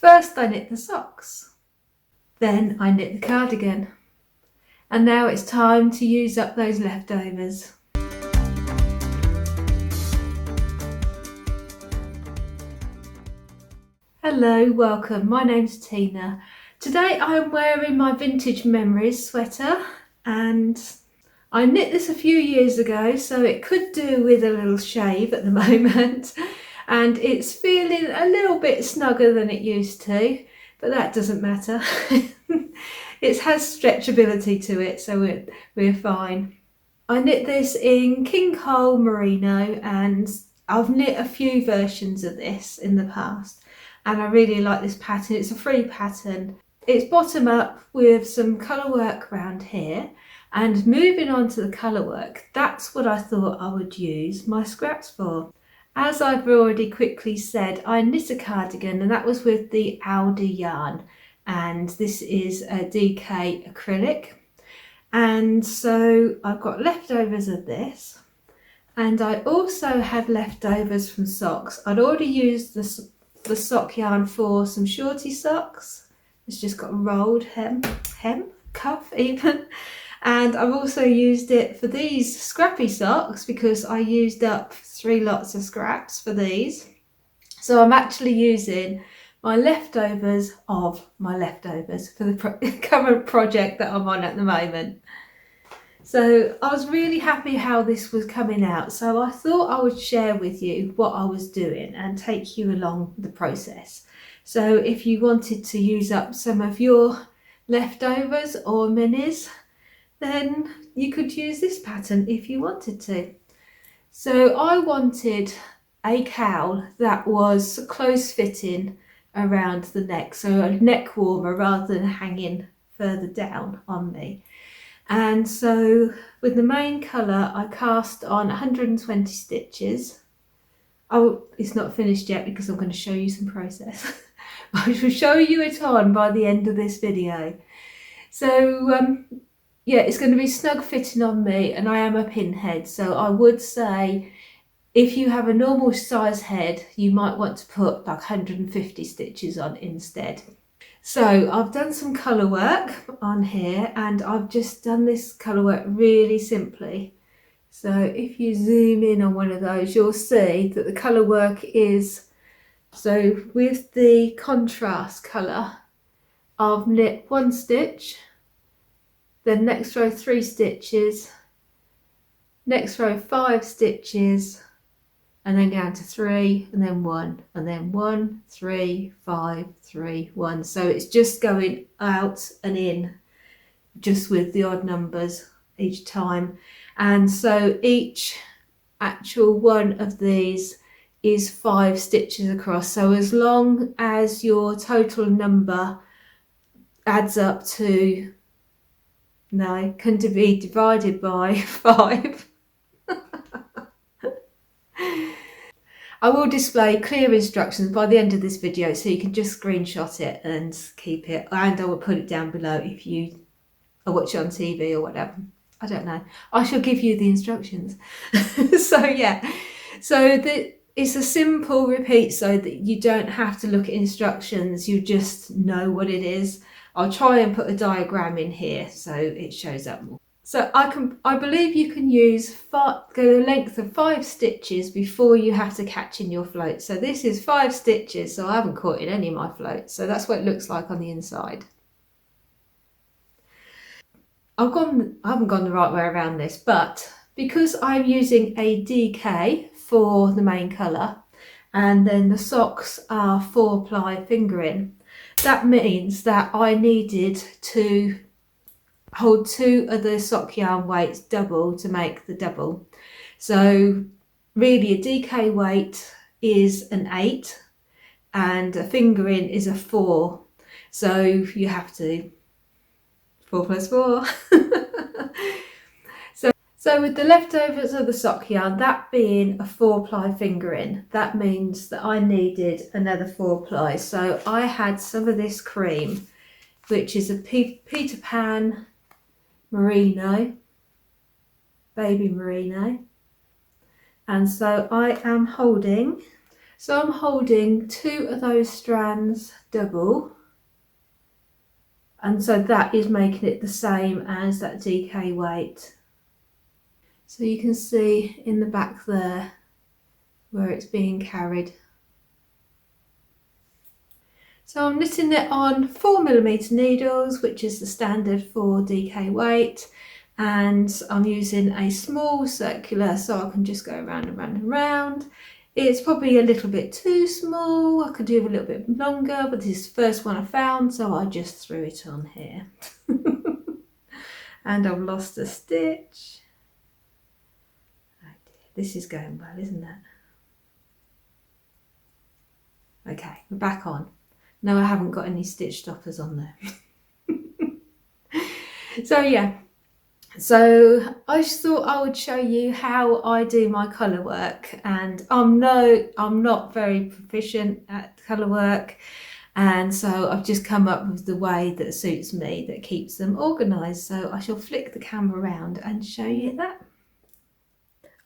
First I knit the socks, then I knit the cardigan, and now it's time to use up those leftovers. Hello, welcome, my name's Tina. Today I'm wearing my Vintage Memories sweater, and I knit this a few years ago, so it could do with a little shave at the moment. And it's feeling a little bit snugger than it used to, but that doesn't matter. It has stretchability to it, so we're fine. I knit this in King Cowl merino, and I've knit a few versions of this in the past, and I really like this pattern. It's a free pattern. It's bottom up with some colour work around here, and moving on to the colour work, that's what I thought I would use my scraps for. As I've already quickly said, I knit a cardigan, and that was with the Aldi yarn, and this is a DK acrylic. And so I've got leftovers of this, and I also had leftovers from socks. I'd already used the sock yarn for some shorty socks. It's just got a rolled cuff even. And I've also used it for these scrappy socks because I used up 3 lots of scraps for these. So I'm actually using my leftovers of my leftovers for the current project that I'm on at the moment. So I was really happy how this was coming out. So I thought I would share with you what I was doing and take you along the process. So if you wanted to use up some of your leftovers or minis, then you could use this pattern if you wanted to. So I wanted a cowl that was close fitting around the neck, so a neck warmer rather than hanging further down on me. And so with the main colour, I cast on 120 stitches. Oh, it's not finished yet because I'm going to show you some process. I shall show you it on by the end of this video. So yeah, it's going to be snug fitting on me, and I am a pinhead, so I would say if you have a normal size head, you might want to put like 150 stitches on instead. So I've done some colour work on here, and I've just done this colour work really simply. So if you zoom in on one of those, you'll see that the colour work is, so with the contrast colour, I've knit 1 stitch, then next row 3 stitches, next row 5 stitches, and then down to 3, and then 1, and then 1, 3, 5, 3, 1. So it's just going out and in, just with the odd numbers each time. And so each actual one of these is 5 stitches across. So as long as your total number adds up to, no, can be divided by 5. I will display clear instructions by the end of this video, so you can just screenshot it and keep it, and I will put it down below if you watch it on TV or whatever. I don't know. I shall give you the instructions. So yeah, so it's a simple repeat so that you don't have to look at instructions, you just know what it is. I'll try and put a diagram in here so it shows up more. So I believe you can use go the length of 5 stitches before you have to catch in your float. So this is 5 stitches, so I haven't caught in any of my floats. So that's what it looks like on the inside. I haven't gone the right way around this, but because I'm using a DK for the main colour, and then the socks are 4-ply fingering, that means that I needed to hold 2 of the sock yarn weights double to make the double. So really a DK weight is an 8 and a fingering is a 4. So you have to 4 plus 4. So with the leftovers of the sock yarn, that being a 4-ply fingering, that means that I needed another 4-ply. So I had some of this cream, which is a Peter Pan merino, baby merino. And so I am holding, So I'm holding 2 of those strands double, and so that is making it the same as that DK weight. So you can see in the back there where it's being carried. So I'm knitting it on 4mm needles, which is the standard for DK weight, and I'm using a small circular so I can just go around and round and round. It's probably a little bit too small, I could do a little bit longer, but this is the first one I found, so I just threw it on here. And I've lost a stitch. Oh dear, this is going well, isn't it? Okay, we're back on. No, I haven't got any stitch stoppers on there. So yeah, so I just thought I would show you how I do my colour work, and I'm not very proficient at colour work, and so I've just come up with the way that suits me, that keeps them organised. So I shall flick the camera around and show you that.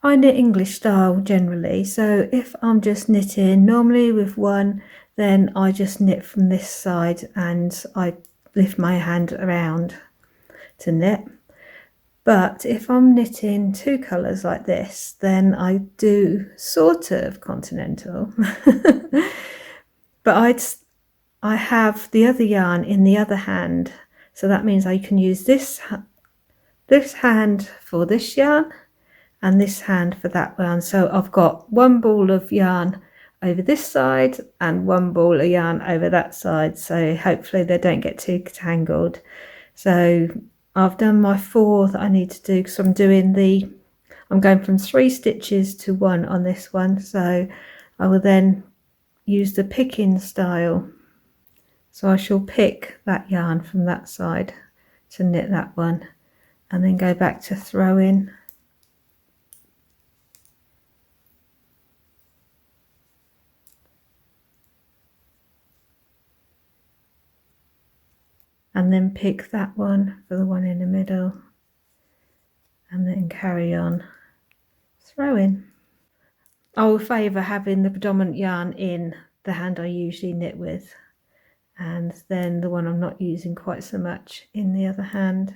I knit English style generally, so if I'm just knitting normally with one, then I just knit from this side and I lift my hand around to knit. But if I'm knitting 2 colours like this, then I do sort of continental. But I have the other yarn in the other hand, so that means I can use this hand for this yarn and this hand for that yarn. So I've got one ball of yarn over this side and one ball of yarn over that side, so hopefully they don't get too tangled. So I've done my 4 that I need to do, because I'm going from 3 stitches to 1 on this one, so I will then use the picking style. So I shall pick that yarn from that side to knit that one, and then go back to throwing. And then pick that one for the one in the middle, and then carry on throwing. I will favour having the predominant yarn in the hand I usually knit with, and then the one I'm not using quite so much in the other hand.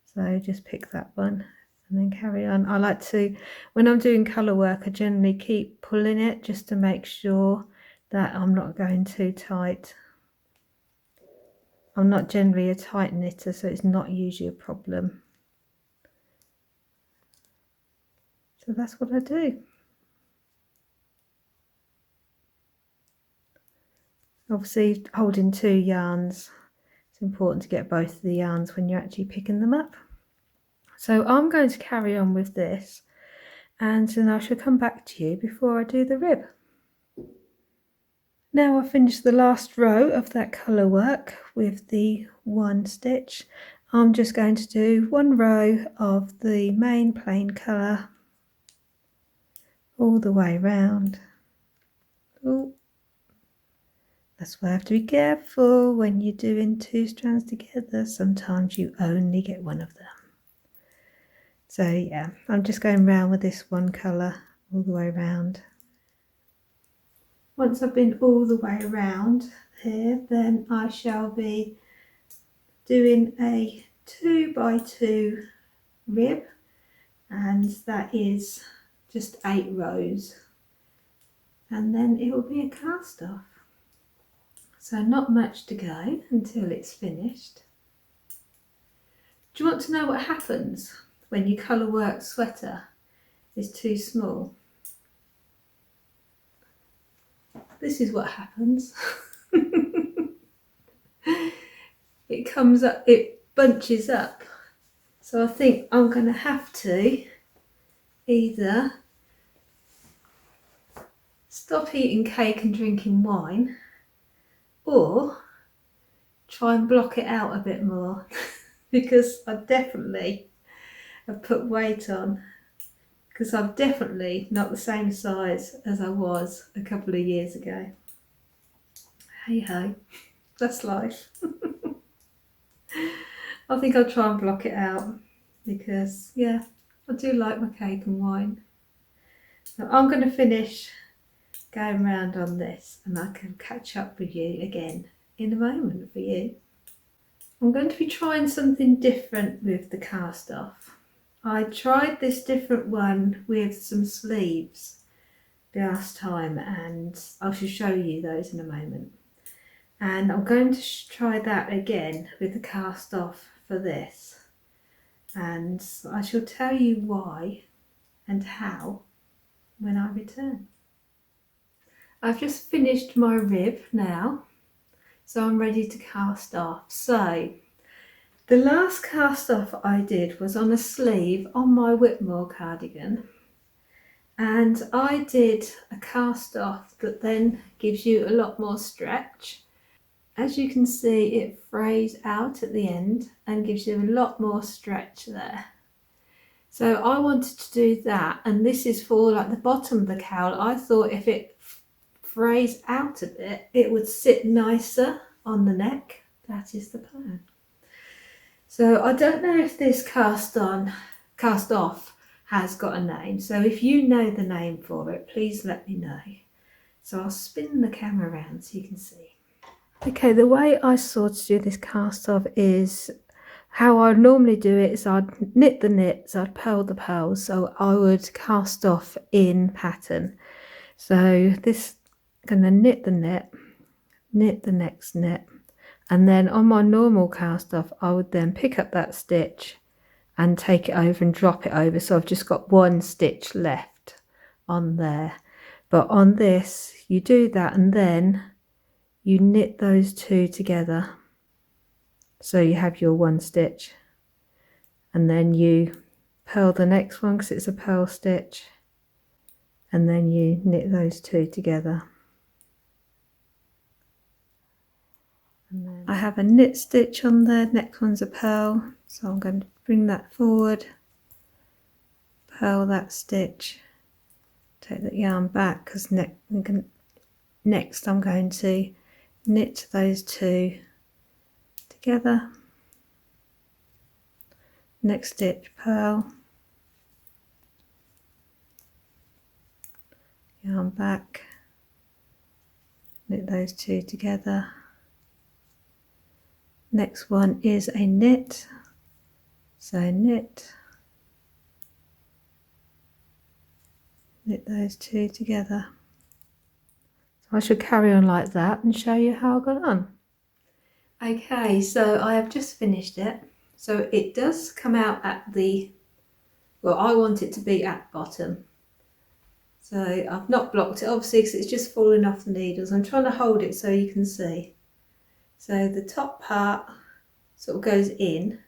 So just pick that one and then carry on. I like to, when I'm doing colour work, I generally keep pulling it just to make sure that I'm not going too tight. I'm not generally a tight knitter, so it's not usually a problem. So that's what I do. Obviously, holding 2 yarns, it's important to get both of the yarns when you're actually picking them up. So I'm going to carry on with this, and then I shall come back to you before I do the rib. Now I've finished the last row of that colour work with the 1 stitch. I'm just going to do 1 row of the main plain colour all the way round. Ooh. That's why I have to be careful when you're doing 2 strands together. Sometimes you only get one of them. So yeah, I'm just going round with this 1 colour all the way round. Once I've been all the way around here, then I shall be doing a 2 by 2 rib, and that is just 8 rows, and then it will be a cast off. So not much to go until it's finished. Do you want to know what happens when your colour work sweater is too small? This is what happens. It comes up, it bunches up. So I think I'm going to have to either stop eating cake and drinking wine, or try and block it out a bit more, because I definitely have put weight on, because I'm definitely not the same size as I was a couple of years ago. Hey ho, that's life. I think I'll try and block it out, because yeah, I do like my cake and wine. Now I'm going to finish going round on this, and I can catch up with you again in a moment for you. I'm going to be trying something different with the cast off. I tried this different one with some sleeves last time, and I shall show you those in a moment. And I'm going to try that again with the cast off for this, and I shall tell you why and how when I return. I've just finished my rib now, so I'm ready to cast off. So the last cast off I did was on a sleeve on my Whitmore cardigan, and I did a cast off that then gives you a lot more stretch. As you can see, it frays out at the end and gives you a lot more stretch there. So I wanted to do that, and this is for like the bottom of the cowl. I thought if it frays out a bit, it would sit nicer on the neck. That is the plan. So I don't know if this cast off has got a name. So if you know the name for it, please let me know. So I'll spin the camera around so you can see. Okay, the way I sort of do this cast off is how I normally do it is I'd knit the knits, I'd purl the pearls, so I would cast off in pattern. So this, I'm going to knit the knit, knit the next knit, and then on my normal cast off I would then pick up that stitch and take it over and drop it over, so I've just got one stitch left on there. But on this you do that and then you knit those two together, so you have your one stitch, and then you purl the next one because it's a purl stitch, and then you knit those two together. And then I have a knit stitch on there, next one's a purl, so I'm going to bring that forward, purl that stitch, take that yarn back because next I'm going to knit those two together, next stitch, purl, yarn back, knit those two together. Next one is a knit, so knit, knit those two together. So I should carry on like that and show you how I got on. Okay, so I have just finished it. So it does come out at the, well, I want it to be at bottom. So I've not blocked it obviously because it's just falling off the needles. I'm trying to hold it so you can see. So the top part sort of goes in,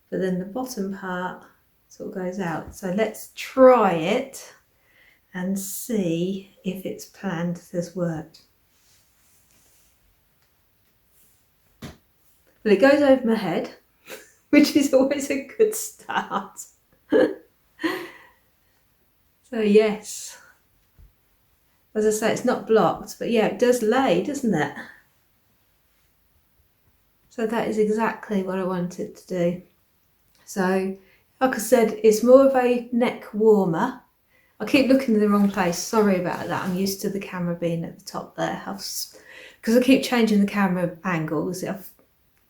but then the bottom part sort of goes out. So let's try it and see if it's planned has worked. Well, it goes over my head, which is always a good start. So yes, as I say, it's not blocked, but yeah, it does lay, doesn't it? So that is exactly what I wanted to do. So like I said, it's more of a neck warmer. I keep looking in the wrong place, sorry about that. I'm used to the camera being at the top there, because I keep changing the camera angles. I've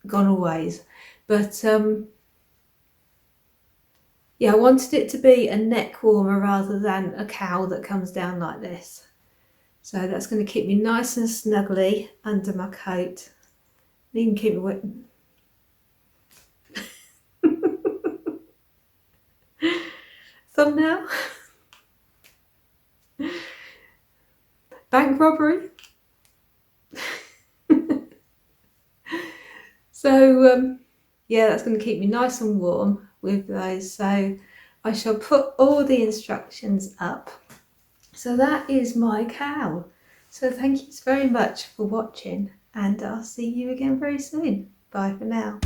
gone all ways, but yeah, I wanted it to be a neck warmer rather than a cowl that comes down like this. So that's going to keep me nice and snugly under my coat. You can keep it wet. Thumbnail. Bank robbery. So yeah, that's going to keep me nice and warm with those. So I shall put all the instructions up. So that is my cowl. So thank you very much for watching, and I'll see you again very soon. Bye for now.